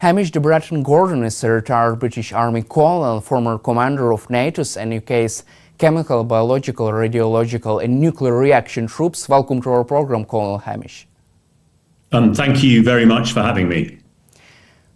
Hamish de Bretton-Gordon is a retired British Army colonel, former commander of NATO's and UK's chemical, biological, radiological and nuclear reaction troops. Welcome to our program, Colonel Hamish. Thank you very much for having me.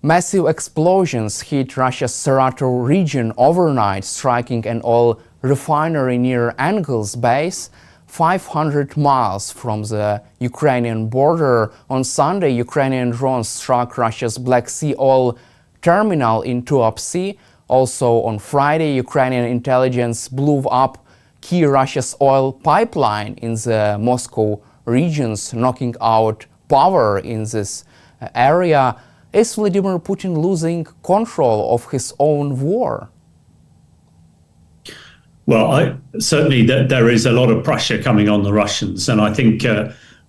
Massive explosions hit Russia's Saratov region overnight, striking an oil refinery near Engels Base, 500 miles from the Ukrainian border. On Sunday, Ukrainian drones struck Russia's Black Sea oil terminal in Tuapse. Also on Friday, Ukrainian intelligence blew up key Russia's oil pipeline in the Moscow regions, knocking out power in this area. Is Vladimir Putin losing control of his own war? Well, certainly there is a lot of pressure coming on the Russians, and I think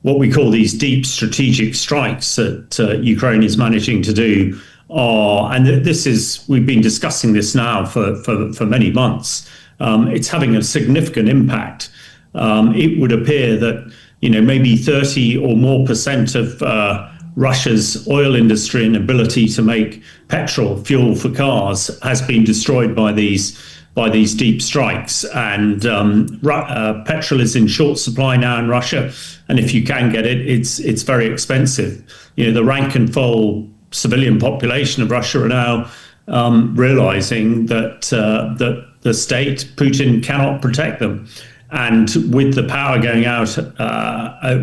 what we call these deep strategic strikes that Ukraine is managing to do are, and we've been discussing this now for many months. It's having a significant impact. It would appear that maybe 30 or more % of Russia's oil industry and ability to make petrol fuel for cars has been destroyed by these deep strikes, and petrol is in short supply now in Russia, and if you can get it, it's very expensive. The rank and file civilian population of Russia are now realizing that the state, Putin, cannot protect them. And with the power going out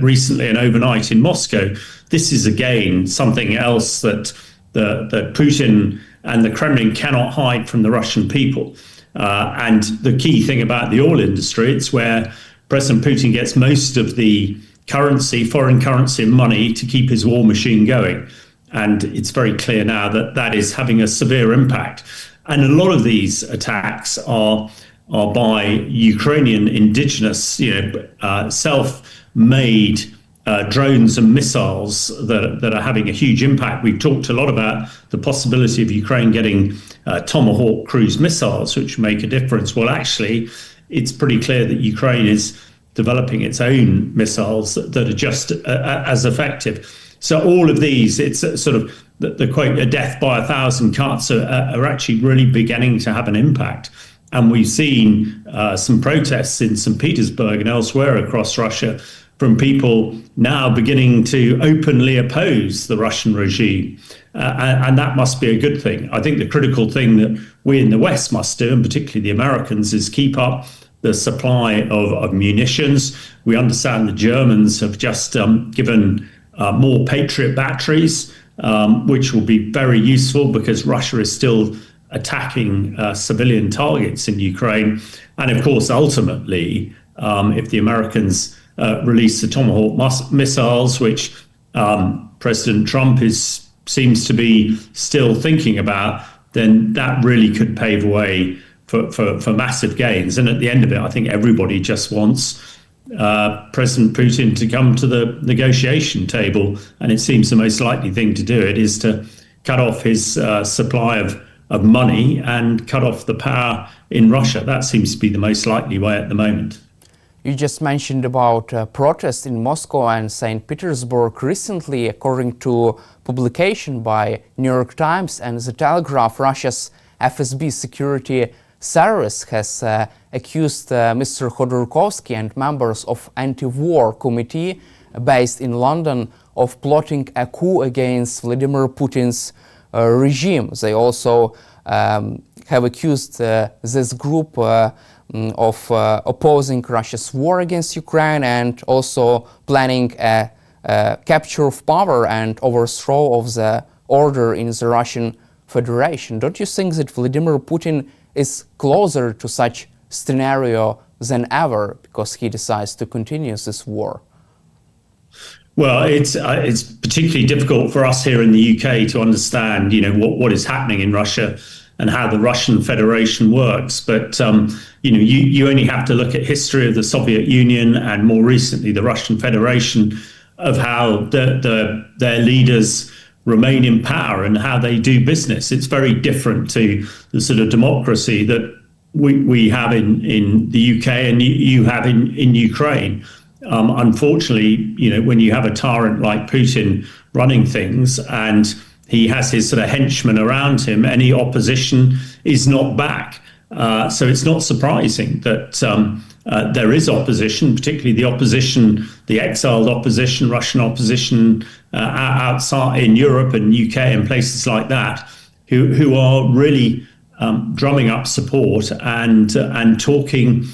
recently and overnight in Moscow, this is again something else that Putin and the Kremlin cannot hide from the Russian people. And the key thing about the oil industry, it's where President Putin gets most of the currency, foreign currency and money to keep his war machine going. And it's very clear now that that is having a severe impact. And a lot of these attacks are by Ukrainian indigenous, self-made drones and missiles that are having a huge impact. We've talked a lot about the possibility of Ukraine getting Tomahawk cruise missiles, which make a difference. Well, actually, it's pretty clear that Ukraine is developing its own missiles that are just as effective. So all of these, it's sort of the quote, a death by 1,000 cuts are actually really beginning to have an impact. And we've seen some protests in St. Petersburg and elsewhere across Russia from people now beginning to openly oppose the Russian regime. And that must be a good thing. I think the critical thing that we in the West must do, and particularly the Americans, is keep up the supply of munitions. We understand the Germans have just given more Patriot batteries, which will be very useful because Russia is still attacking civilian targets in Ukraine. And of course, ultimately, if the Americans release the Tomahawk missiles, which President Trump seems to be still thinking about, then that really could pave way for massive gains. And at the end of it, I think everybody just wants President Putin to come to the negotiation table. And it seems the most likely thing to do it is to cut off his supply of money and cut off the power in Russia. That seems to be the most likely way at the moment. You just mentioned about protests in Moscow and St. Petersburg recently. According to publication by New York Times and The Telegraph, Russia's FSB security service has accused Mr. Khodorkovsky and members of anti-war committee based in London of plotting a coup against Vladimir Putin's regime. They also have accused this group of opposing Russia's war against Ukraine and also planning a capture of power and overthrow of the order in the Russian Federation. Don't you think that Vladimir Putin is closer to such scenario than ever because he decides to continue this war? Well, it's particularly difficult for us here in the UK to understand, what is happening in Russia and how the Russian Federation works. But, you only have to look at history of the Soviet Union and more recently the Russian Federation of how their leaders remain in power and how they do business. It's very different to the sort of democracy that we have in the UK and you have in Ukraine. Unfortunately, when you have a tyrant like Putin running things and he has his sort of henchmen around him. Any opposition is not back. So it's not surprising that there is opposition, particularly the opposition, the exiled opposition, Russian opposition outside in Europe and UK and places like that, who are really drumming up support and talking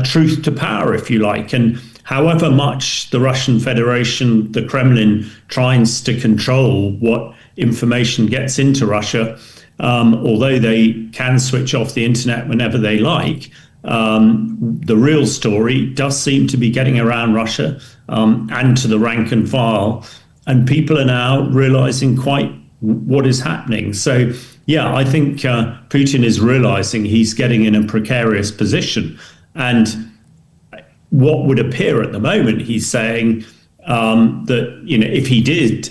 truth to power, if you like. And however much the Russian Federation, the Kremlin, tries to control what information gets into Russia, although they can switch off the internet whenever they like, the real story does seem to be getting around Russia and to the rank and file. And people are now realizing quite what is happening. So, yeah, I think Putin is realizing he's getting in a precarious position. And what would appear at the moment, he's saying that, if he did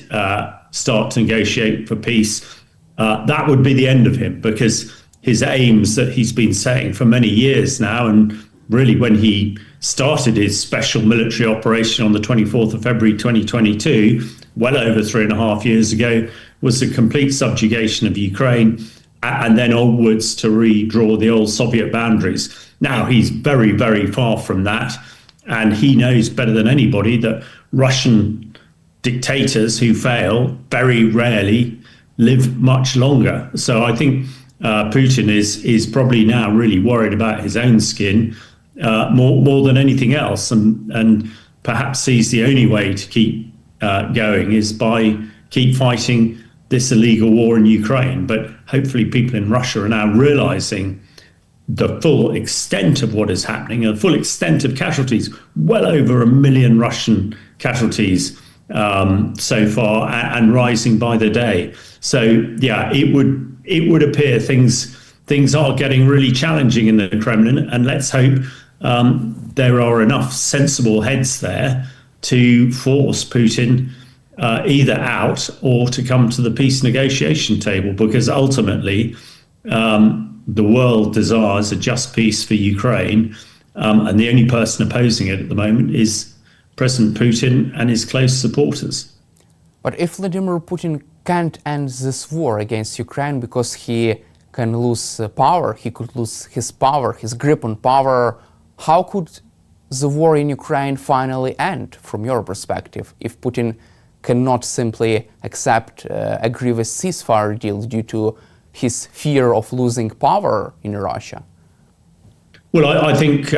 start to negotiate for peace, that would be the end of him, because his aims that he's been saying for many years now, and really when he started his special military operation on the 24th of February 2022, well over 3.5 years ago, was the complete subjugation of Ukraine and then onwards to redraw the old Soviet boundaries. Now he's very, very far from that, and he knows better than anybody that Russian dictators who fail very rarely live much longer. So I think Putin is probably now really worried about his own skin more than anything else, and perhaps sees the only way to keep going is by keep fighting this illegal war in Ukraine. But hopefully people in Russia are now realizing the full extent of what is happening, the full extent of casualties, well over 1 million Russian casualties so far, and rising by the day. So yeah, it would appear things are getting really challenging in the Kremlin, and let's hope there are enough sensible heads there to force Putin either out or to come to the peace negotiation table, because ultimately the world desires a just peace for Ukraine, and the only person opposing it at the moment is President Putin and his close supporters. But if Vladimir Putin can't end this war against Ukraine because he can lose power, he could lose his power, his grip on power, how could the war in Ukraine finally end from your perspective, if Putin cannot simply accept a grievous ceasefire deal due to his fear of losing power in Russia? Well, I think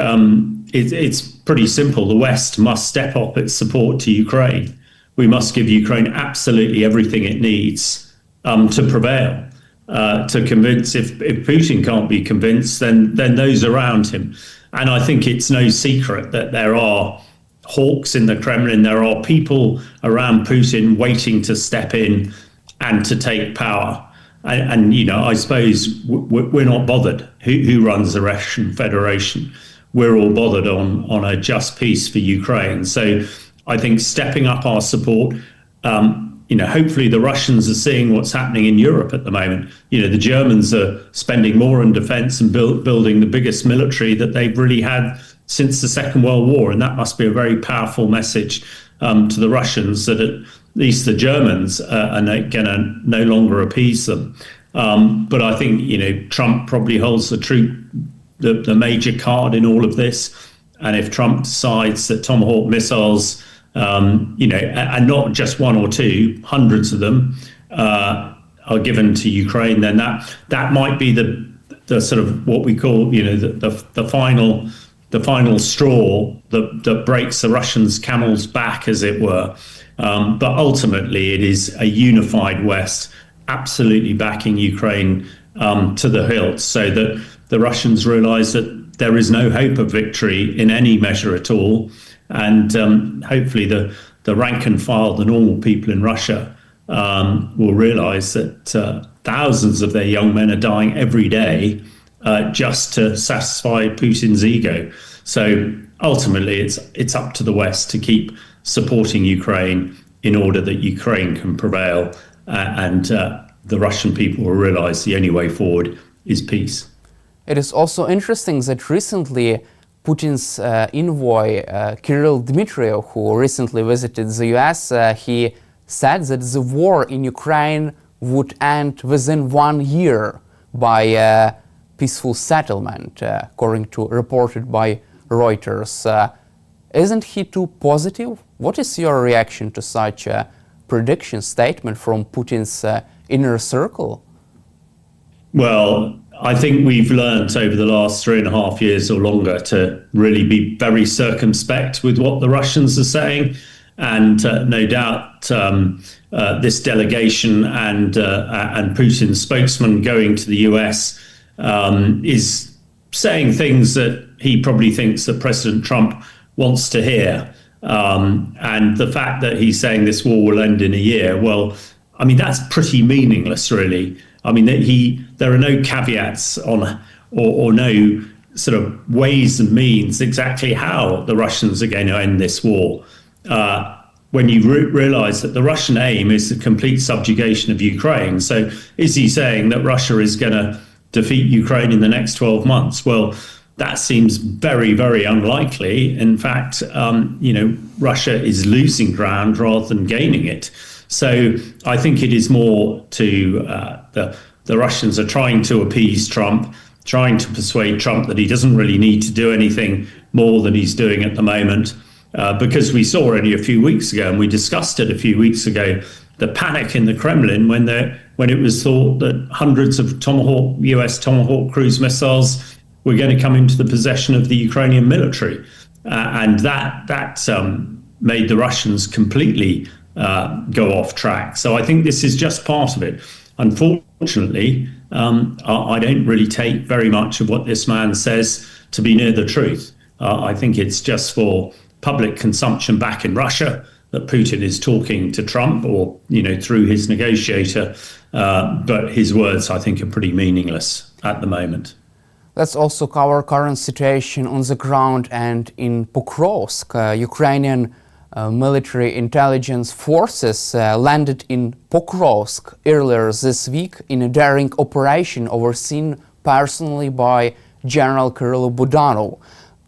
it's pretty simple. The West must step up its support to Ukraine. We must give Ukraine absolutely everything it needs to prevail, to convince. If Putin can't be convinced, then those around him. And I think it's no secret that there are hawks in the Kremlin. There are people around Putin waiting to step in and to take power. And I suppose we're not bothered who runs the Russian Federation. We're all bothered on a just peace for Ukraine. So I think stepping up our support, hopefully the Russians are seeing what's happening in Europe at the moment. The Germans are spending more on defense and building the biggest military that they've really had since the Second World War. And that must be a very powerful message to the Russians, that at least the Germans are going to no longer appease them. But I think, Trump probably holds the major card in all of this. And if Trump decides that Tomahawk missiles, and not just one or two, hundreds of them are given to Ukraine, then that might be the sort of what we call, the final straw that breaks the Russians' camel's back, as it were. But ultimately, it is a unified West absolutely backing Ukraine to the hilt, so that the Russians realize that there is no hope of victory in any measure at all. And hopefully the rank and file, the normal people in Russia, will realize that thousands of their young men are dying every day just to satisfy Putin's ego. So ultimately, it's up to the West to keep supporting Ukraine in order that Ukraine can prevail, and the Russian people will realize the only way forward is peace. It is also interesting that recently Putin's envoy, Kirill Dmitriev, who recently visited the US, he said that the war in Ukraine would end within 1 year by a peaceful settlement, according to reported by Reuters. Isn't he too positive? What is your reaction to such a prediction statement from Putin's inner circle? Well, I think we've learned over the last 3.5 years or longer to really be very circumspect with what the Russians are saying. And no doubt this delegation and Putin's spokesman going to the US is saying things that he probably thinks that President Trump wants to hear. And the fact that he's saying this war will end in a year, well, I mean, that's pretty meaningless, really. I mean, there are no caveats on or no sort of ways and means exactly how the Russians are going to end this war. When you realize that the Russian aim is the complete subjugation of Ukraine. So is he saying that Russia is going to defeat Ukraine in the next 12 months? Well, that seems very, very unlikely. In fact, Russia is losing ground rather than gaining it. So I think it is more to the Russians are trying to appease Trump, trying to persuade Trump that he doesn't really need to do anything more than he's doing at the moment. Because we saw only a few weeks ago, and we discussed it a few weeks ago, the panic in the Kremlin when it was thought that hundreds of US Tomahawk cruise missiles were going to come into the possession of the Ukrainian military. And that made the Russians completely go off track. So I think this is just part of it. Unfortunately, I don't really take very much of what this man says to be near the truth. I think it's just for public consumption back in Russia that Putin is talking to Trump or, through his negotiator. But his words, I think, are pretty meaningless at the moment. Let's also cover current situation on the ground and in Pokrovsk. Ukrainian military intelligence forces landed in Pokrovsk earlier this week in a daring operation overseen personally by General Kirill Budanov.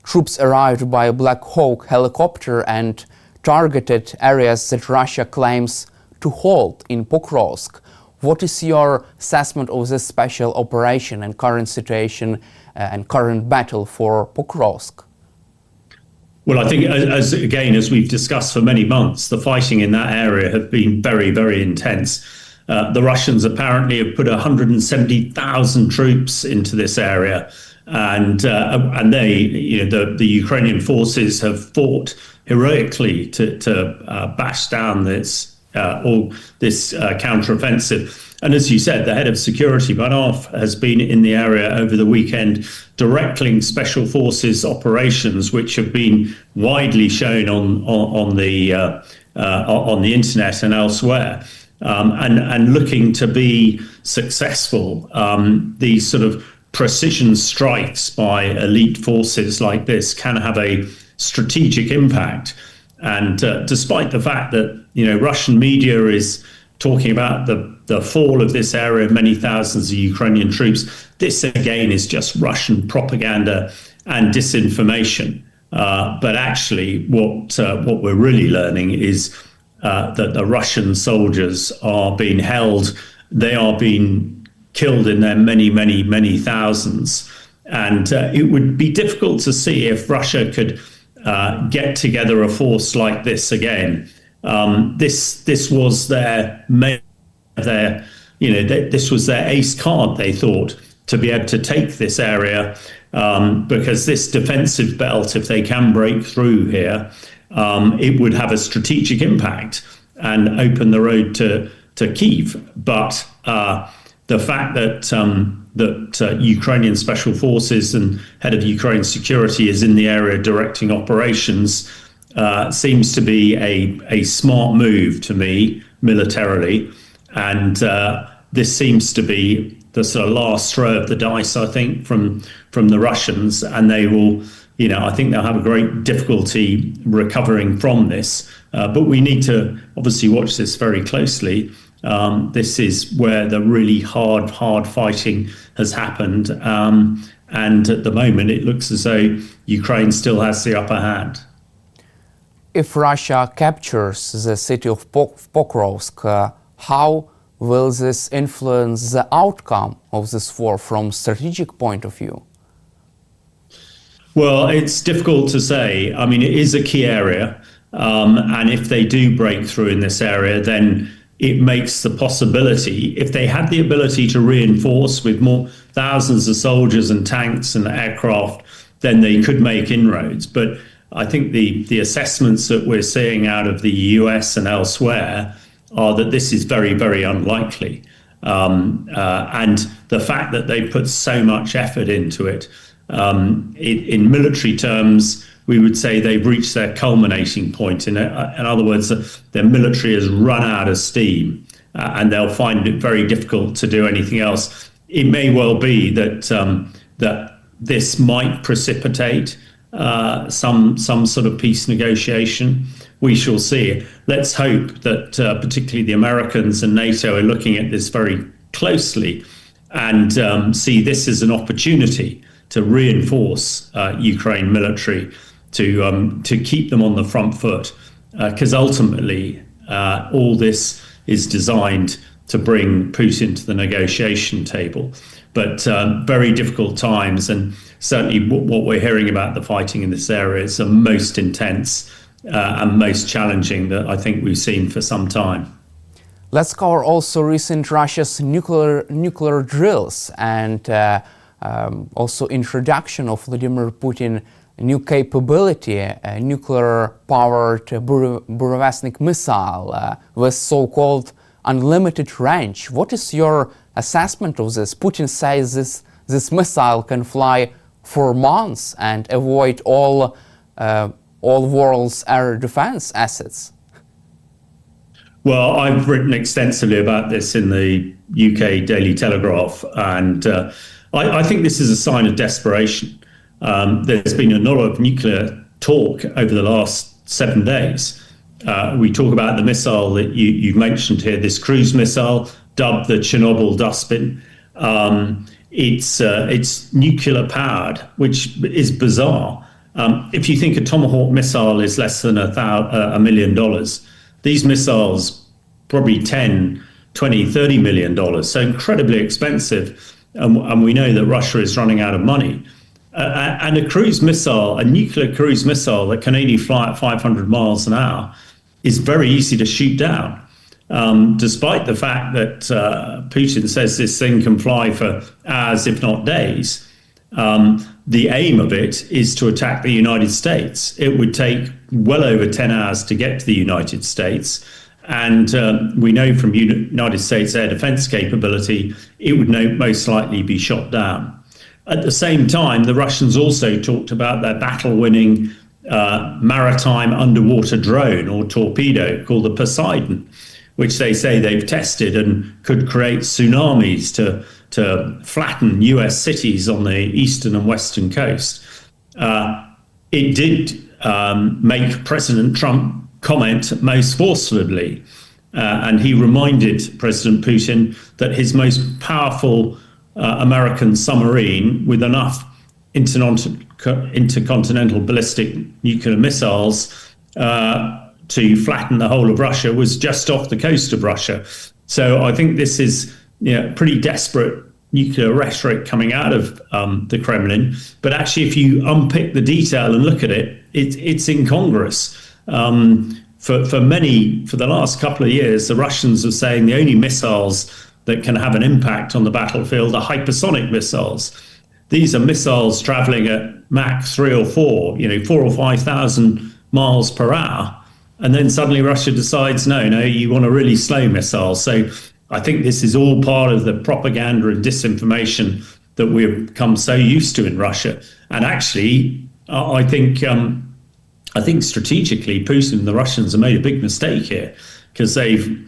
Troops arrived by a Black Hawk helicopter and targeted areas that Russia claims to hold in Pokrovsk. What is your assessment of this special operation and current situation and current battle for Pokrovsk? Well, I think, as we've discussed for many months, the fighting in that area have been very, very intense. The Russians apparently have put 170,000 troops into this area, and the Ukrainian forces have fought heroically to bash down this counteroffensive. And as you said, the head of security, Ivanov, has been in the area over the weekend directing special forces operations, which have been widely shown on the internet and elsewhere, and looking to be successful. These sort of precision strikes by elite forces like this can have a strategic impact. And despite the fact that Russian media is talking about the fall of this area, many thousands of Ukrainian troops, this again is just Russian propaganda and disinformation. But actually, what we're really learning is that the Russian soldiers are being held. They are being killed in their many, many, many thousands. And it would be difficult to see if Russia could get together a force like this again. This was this was their ace card, they thought, to be able to take this area, because this defensive belt, if they can break through here, it would have a strategic impact and open the road to Kyiv. But the fact that Ukrainian special forces and head of Ukraine security is in the area directing operations seems to be a smart move to me militarily. And this seems to be the sort of last throw of the dice, I think, from the Russians. And they will, I think they'll have a great difficulty recovering from this. But we need to obviously watch this very closely. This is where the really hard fighting has happened. And at the moment, it looks as though Ukraine still has the upper hand. If Russia captures the city of Pokrovsk, how Will this influence the outcome of this war from strategic point of view? Well, it's difficult to say. I mean, it is a key area. And if they do break through in this area, then it makes the possibility, if they had the ability to reinforce with more thousands of soldiers and tanks and aircraft, then they could make inroads. But I think the assessments that we're seeing out of the US and elsewhere are that this is very, very unlikely. And the fact that they put so much effort into it, in military terms, we would say they've reached their culminating point. In other words, their military has run out of steam, and they'll find it very difficult to do anything else. It may well be that this might precipitate some sort of peace negotiation. We shall see. Let's hope that particularly the Americans and NATO are looking at this very closely and see this as an opportunity to reinforce Ukraine military, to keep them on the front foot, because ultimately all this is designed to bring Putin to the negotiation table. But very difficult times, and certainly what we're hearing about the fighting in this area is the most intense and most challenging that I think we've seen for some time. Let's cover also recent Russia's nuclear drills and also introduction of Vladimir Putin new capability, a nuclear-powered Burevestnik missile with so-called unlimited range. What is your assessment of this? Putin says this missile can fly for months and avoid all world's air defense assets. Well, I've written extensively about this in the UK Daily Telegraph, and I think this is a sign of desperation. There's been a lot of nuclear talk over the last 7 days. We talk about the missile that you've mentioned here, this cruise missile, dubbed the Chernobyl dustbin. It's nuclear powered, which is bizarre. If you think a Tomahawk missile is less than $1 million, these missiles probably 10, 20, $30 million, so incredibly expensive. And we know that Russia is running out of money. And a cruise missile, a nuclear cruise missile that can only fly at 500 miles an hour is very easy to shoot down. Despite the fact that Putin says this thing can fly for hours, if not days, the aim of it is to attack the United States. It would take well over 10 hours to get to the United States. And we know from United States air defense capability, it would most likely be shot down. At the same time, the Russians also talked about their battle-winning maritime underwater drone or torpedo called the Poseidon, which they say they've tested and could create tsunamis to flatten US cities on the eastern and western coast. It did make President Trump comment most forcefully, and he reminded President Putin that his most powerful American submarine with enough intercontinental ballistic nuclear missiles to flatten the whole of Russia was just off the coast of Russia. So I think this is pretty desperate nuclear rhetoric coming out of the Kremlin. But actually, if you unpick the detail and look at it, it's incongruous. For the last couple of years, the Russians are saying the only missiles that can have an impact on the battlefield are hypersonic missiles. These are missiles traveling at Mach 3 or 4, 4 or 5,000 miles per hour. And then suddenly Russia decides, no, you want a really slow missile. So I think this is all part of the propaganda and disinformation that we've become so used to in Russia. And actually, I think strategically, Putin and the Russians have made a big mistake here, because they've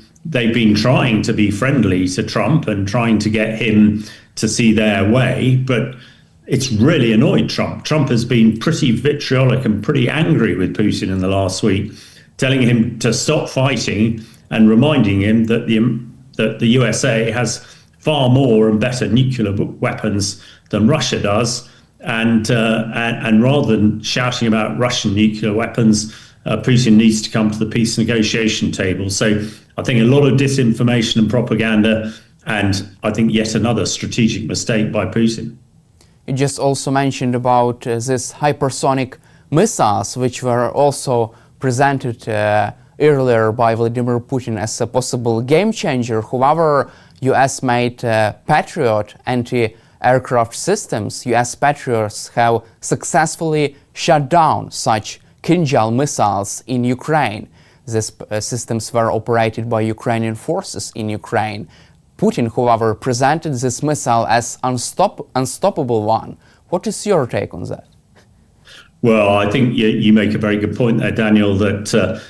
been trying to be friendly to Trump and trying to get him to see their way, but it's really annoyed Trump. Trump has been pretty vitriolic and pretty angry with Putin in the last week, telling him to stop fighting and reminding him that the USA has far more and better nuclear weapons than Russia does. And rather than shouting about Russian nuclear weapons, Putin needs to come to the peace negotiation table. So I think a lot of disinformation and propaganda, and I think yet another strategic mistake by Putin. You just also mentioned about these hypersonic missiles, which were also presented earlier by Vladimir Putin as a possible game changer. However, US made Patriot anti-aircraft systems. US Patriots have successfully shut down such Kinjal missiles in Ukraine. These systems were operated by Ukrainian forces in Ukraine. Putin, however, presented this missile as unstoppable one. What is your take on that? Well, I think you make a very good point there, Daniel, that,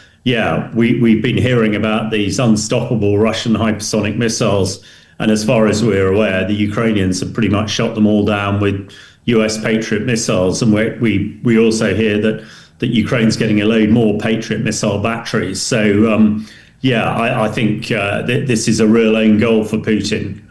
we've been hearing about these unstoppable Russian hypersonic missiles. And as far as we're aware, the Ukrainians have pretty much shot them all down with US Patriot missiles. And we also hear that Ukraine's getting a load more Patriot missile batteries. So, I think this is a real own goal for Putin.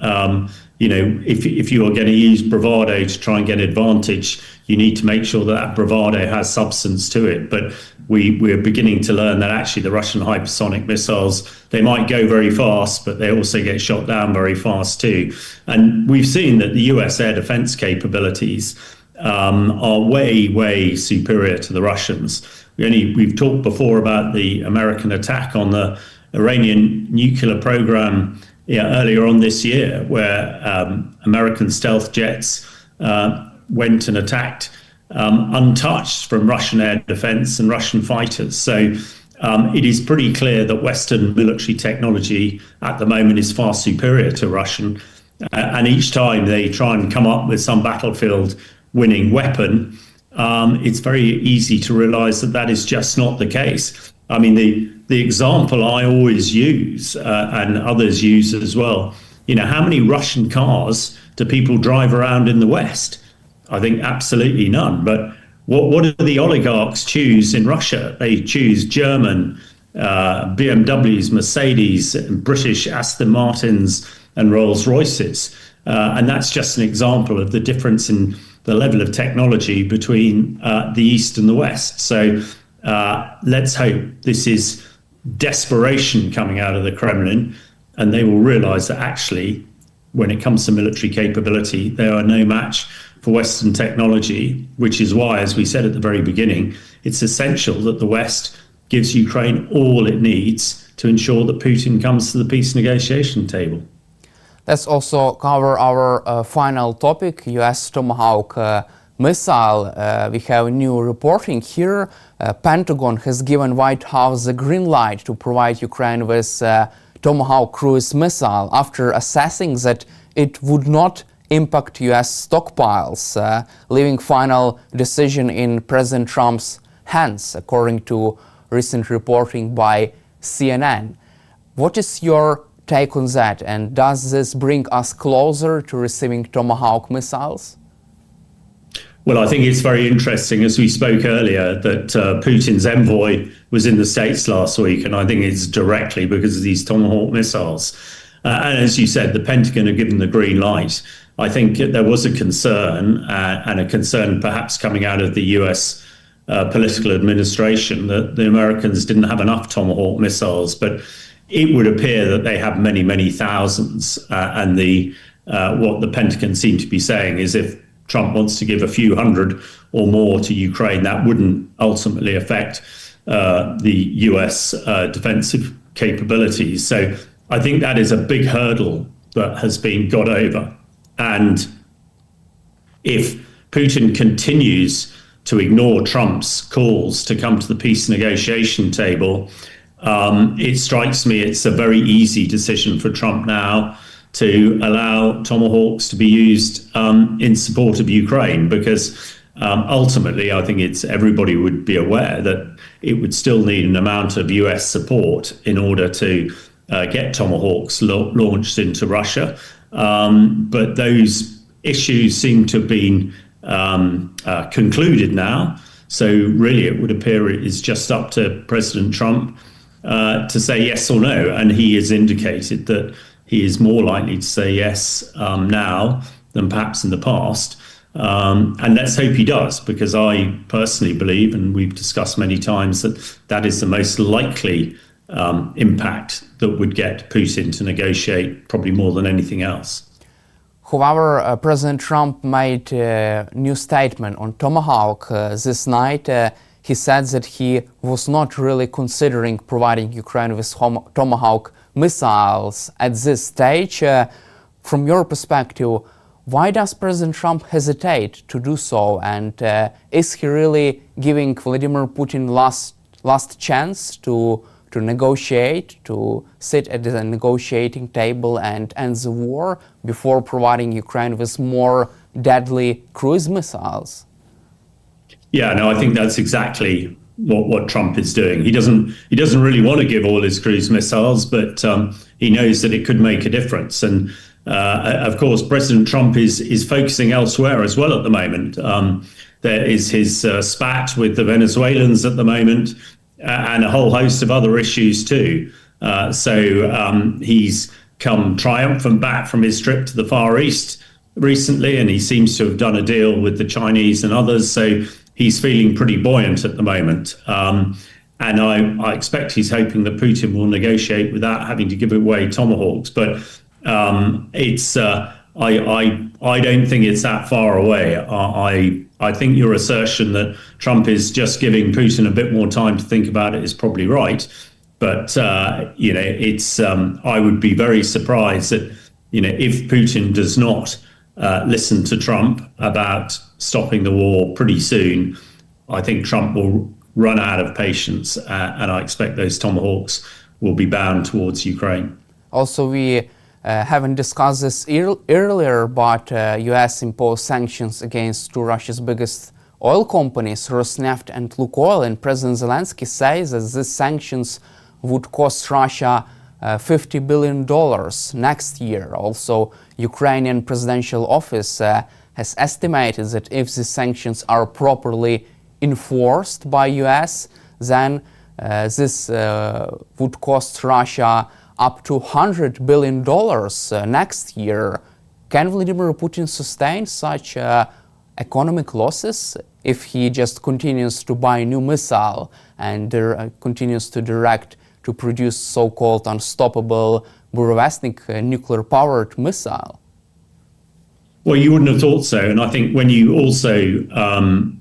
If you are going to use bravado to try and get advantage, you need to make sure that bravado has substance to it. But we're beginning to learn that actually the Russian hypersonic missiles, they might go very fast, but they also get shot down very fast too. And we've seen that the US air defense capabilities are way, way superior to the Russians. We've talked before about the American attack on the Iranian nuclear program earlier on this year, where American stealth jets went and attacked untouched from Russian air defense and Russian fighters. So it is pretty clear that Western military technology at the moment is far superior to Russian. And each time they try and come up with some battlefield winning weapon, it's very easy to realize that is just not the case. I mean, the example I always use, and others use as well, how many Russian cars do people drive around in the West? I think absolutely none. But what do the oligarchs choose in Russia? They choose German BMWs, Mercedes, and British Aston Martins and Rolls Royces. And that's just an example of the difference in the level of technology between the East and the West. So let's hope this is desperation coming out of the Kremlin, and they will realize that actually, when it comes to military capability, they are no match for Western technology, which is why, as we said at the very beginning, it's essential that the West gives Ukraine all it needs to ensure that Putin comes to the peace negotiation table. Let's also cover our final topic, US Tomahawk missile. We have new reporting here. Pentagon has given White House the green light to provide Ukraine with Tomahawk cruise missile after assessing that it would not impact US stockpiles, leaving final decision in President Trump's hands, according to recent reporting by CNN. What is your take on that, and does this bring us closer to receiving Tomahawk missiles? Well, I think it's very interesting, as we spoke earlier, that Putin's envoy was in the States last week, and I think it's directly because of these Tomahawk missiles. And as you said, the Pentagon have given the green light. I think there was a concern, and a concern perhaps coming out of the US political administration, that the Americans didn't have enough Tomahawk missiles, but it would appear that they have many, many thousands. And what the Pentagon seemed to be saying is if Trump wants to give a few hundred or more to Ukraine, that wouldn't ultimately affect the US defensive capabilities. So I think that is a big hurdle that has been got over. And if Putin continues to ignore Trump's calls to come to the peace negotiation table, it strikes me it's a very easy decision for Trump now to allow Tomahawks to be used in support of Ukraine, because ultimately I think everybody would be aware that it would still need an amount of US support in order to get Tomahawks launched into Russia. But those issues seem to have been concluded now. So really it would appear it is just up to President Trump to say yes or no. And he has indicated that he is more likely to say yes now than perhaps in the past. And let's hope he does, because I personally believe, and we've discussed many times, that that is the most likely impact that would get Putin to negotiate probably more than anything else. However, President Trump made a new statement on Tomahawk this night. He said that he was not really considering providing Ukraine with Tomahawk missiles at this stage. From your perspective, why does President Trump hesitate to do so? And is he really giving Vladimir Putin last chance to negotiate, to sit at the negotiating table and end the war before providing Ukraine with more deadly cruise missiles? Yeah, no, I think that's exactly what Trump is doing. He doesn't really want to give all his cruise missiles, but he knows that it could make a difference. And of course, President Trump is focusing elsewhere as well at the moment. There is his spat with the Venezuelans at the moment, and a whole host of other issues too. So he's come triumphant back from his trip to the Far East recently, and he seems to have done a deal with the Chinese and others. So he's feeling pretty buoyant at the moment. And I expect he's hoping that Putin will negotiate without having to give away Tomahawks. But I don't think it's that far away. I think your assertion that Trump is just giving Putin a bit more time to think about it is probably right. But it's I would be very surprised that if Putin does not listen to Trump about stopping the war pretty soon, I think Trump will run out of patience, and I expect those Tomahawks will be bound towards Ukraine. Also, we haven't discussed this earlier, but US imposed sanctions against two of Russia's biggest oil companies, Rosneft and Lukoil, and President Zelensky says that these sanctions would cost Russia $50 billion next year. Also, Ukrainian presidential office has estimated that if these sanctions are properly enforced by US, then this would cost Russia up to $100 billion next year. Can Vladimir Putin sustain such economic losses if he just continues to buy new missile and continues to direct to produce so-called unstoppable Burevestnik nuclear-powered missile? Well, you wouldn't have thought so. And I think when you also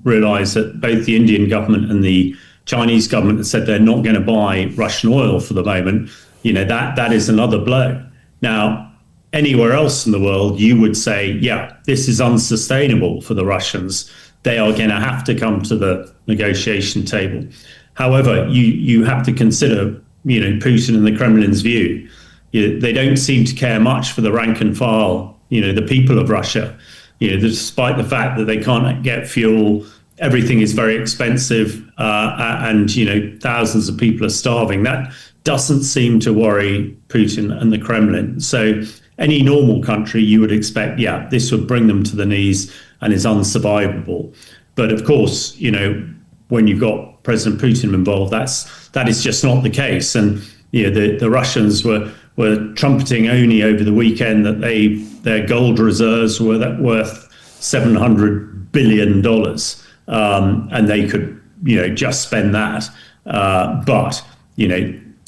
realize that both the Indian government and the Chinese government have said they're not going to buy Russian oil for the moment, that is another blow. Now, anywhere else in the world, you would say, yeah, this is unsustainable for the Russians. They are going to have to come to the negotiation table. However, you have to consider, Putin and the Kremlin's view. They don't seem to care much for the rank and file, the people of Russia. Despite the fact that they can't get fuel, everything is very expensive, and thousands of people are starving. That doesn't seem to worry Putin and the Kremlin. So any normal country, you would expect, this would bring them to the knees and is unsurvivable. But of course, when you've got President Putin involved, that is just not the case. And the Russians were trumpeting only over the weekend that their gold reserves were worth $700 billion, and they could just spend that. But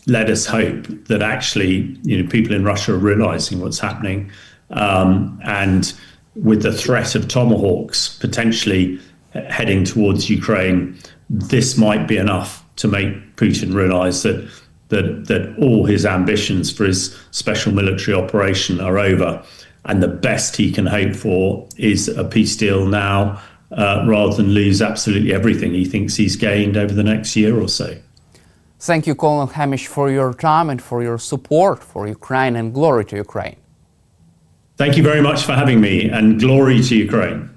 let us hope that actually people in Russia are realizing what's happening, and with the threat of Tomahawks potentially heading towards Ukraine, this might be enough to make Putin realize that all his ambitions for his special military operation are over, and the best he can hope for is a peace deal now, rather than lose absolutely everything he thinks he's gained over the next year or so. Thank you, Colonel Hamish, for your time and for your support for Ukraine, and glory to Ukraine. Thank you very much for having me, and glory to Ukraine.